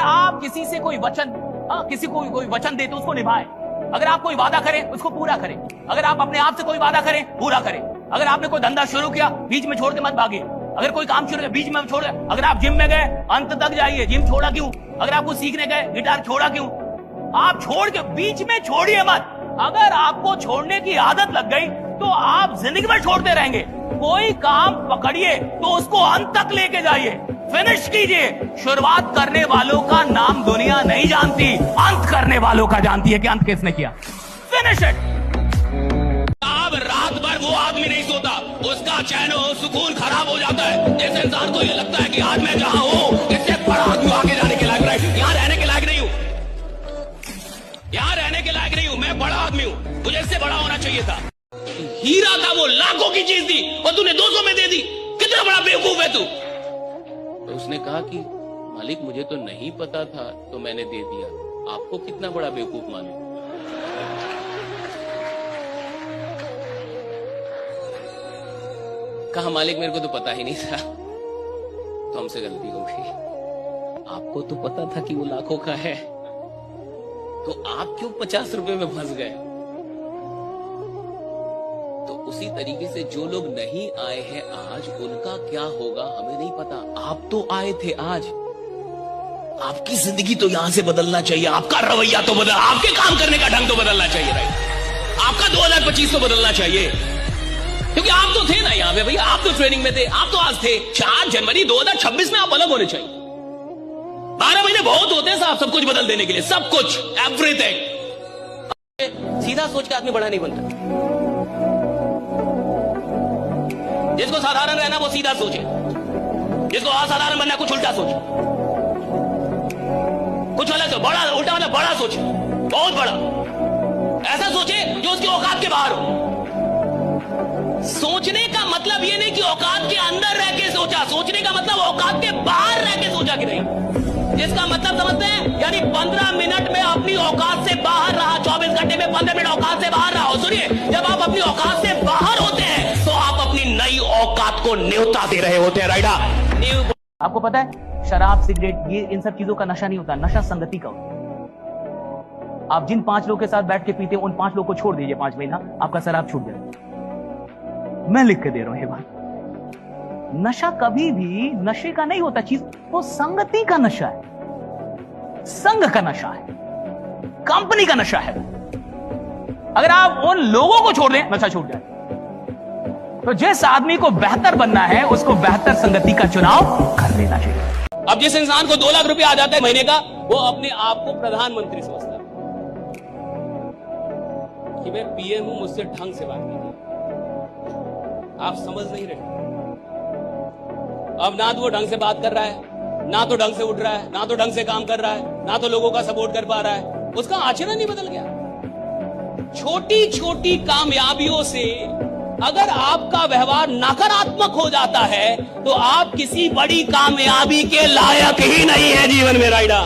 आप किसी से कोई वचन किसी को कोई वचन दे तो उसको निभाए। अगर आप कोई वादा करें उसको पूरा करें। अगर आप अपने आप से कोई वादा करें पूरा करें। अगर आपने कोई धंधा शुरू किया बीच में छोड़ के मत भागिए। अगर कोई काम शुरू किया बीच में छोड़, अगर आप जिम में गए अंत तक जाइए। जिम छोड़ा क्यों? अगर आपको सीखने गए गिटार छोड़ा क्यों? आप छोड़ के बीच में छोड़िए मत। अगर आपको छोड़ने की आदत लग गई तो आप जिंदगी में छोड़ते रहेंगे। कोई काम पकड़िए तो उसको अंत तक लेके जाइए, फिनिश कीजिए। शुरुआत करने वालों का नाम दुनिया नहीं जानती, अंत करने वालों का जानती है कि अंत किसने किया। Finish it. अब रात भर वो आदमी नहीं सोता, उसका चैन और सुकून खराब हो जाता है। इस इंसान को ये लगता है कि आज मैं जहां हूं इससे बड़ा आदमी आगे जाने के लायक नहीं, यहां रहने के लायक नहीं हूं, यहां रहने के लायक नहीं हूं, मैं बड़ा आदमी हूं, मुझे इससे बड़ा होना चाहिए था। हीरा था वो, लाखों की चीज थी और तूने 200 में दे दी। कितना बड़ा बेवकूफ है तू। तो उसने कहा कि मालिक मुझे तो नहीं पता था तो मैंने दे दिया, आपको कितना बड़ा बेवकूफ मालूम। कहा मालिक मेरे को तो पता ही नहीं था, तो हमसे गलती हो गई। आपको तो पता था कि वो लाखों का है, तो आप क्यों 50 रुपए में फंस गए। तो उसी तरीके से जो लोग नहीं आए हैं आज, उनका क्या होगा हमें नहीं पता। आप तो आए थे आज, आपकी जिंदगी तो यहां से बदलना चाहिए, आपका रवैया तो बदल, आपके काम करने का ढंग तो बदलना चाहिए, राइट। आपका 2025 तो बदलना चाहिए, क्योंकि आप तो थे ना यहां पे भैया, आप तो ट्रेनिंग में थे, आप तो आज थे। 4 जनवरी 2026 में आप अलग होने चाहिए। 12 महीने बहुत होते हैं साहब सब कुछ बदल देने के लिए, सब कुछ, एवरीथिंग। सीधा सोच के आदमी बड़ा नहीं बनता। जिसको साधारण रहना वो सीधा सोचे, जिसको असाधारण बनना कुछ उल्टा सोचे, कुछ अलग, बड़ा उल्टा मतलब बड़ा सोचे, बहुत बड़ा। ऐसा सोचे जो उसकी औकात के बाहर हो। सोचने का मतलब ये नहीं कि औकात के अंदर रह के सोचा, सोचने का मतलब औकात के बाहर रह के सोचा कि नहीं। जिसका मतलब समझते हैं, यानी 15 मिनट में अपनी औकात से बाहर रहा, 24 घंटे में 15 मिनट औकात से बाहर रहा। सुनिए, जब आप अपनी औकात से बाहर होते हैं तो आप अपनी नई औकात को न्योता दे रहे होते हैं, राइडा। आपको पता है शराब सिगरेट ये इन सब चीजों का नशा नहीं होता, नशा संगति का होता। आप जिन 5 लोगों के साथ बैठ के पीते हैं उन 5 लोगों को छोड़ दीजिए 5 महीना, आपका शराब छूट जाएगा। मैं लिख के दे रहा हूं ये बात। नशा कभी भी नशे का नहीं होता चीज, वो संगति का नशा है, संग का नशा है, कंपनी का नशा है। अगर आप उन लोगों को छोड़ दें नशा छूट जाए। तो जिस आदमी को बेहतर बनना है उसको बेहतर संगति का चुनाव कर लेना चाहिए। अब जिस इंसान को 2 लाख रुपया आ जाता है महीने का, वो अपने आप को प्रधानमंत्री समझता है कि मैं पीएम हूं, मुझसे ढंग से बात कीजिए। आप समझ नहीं रहे। अब ना तो वो ढंग से बात कर रहा है, ना तो ढंग से उठ रहा है, ना तो ढंग से काम कर रहा है, ना तो लोगों का सपोर्ट कर पा रहा है। उसका आचरण ही बदल गया। छोटी छोटी कामयाबियों से अगर आपका व्यवहार नकारात्मक हो जाता है तो आप किसी बड़ी कामयाबी के लायक ही नहीं है जीवन में, राइडा।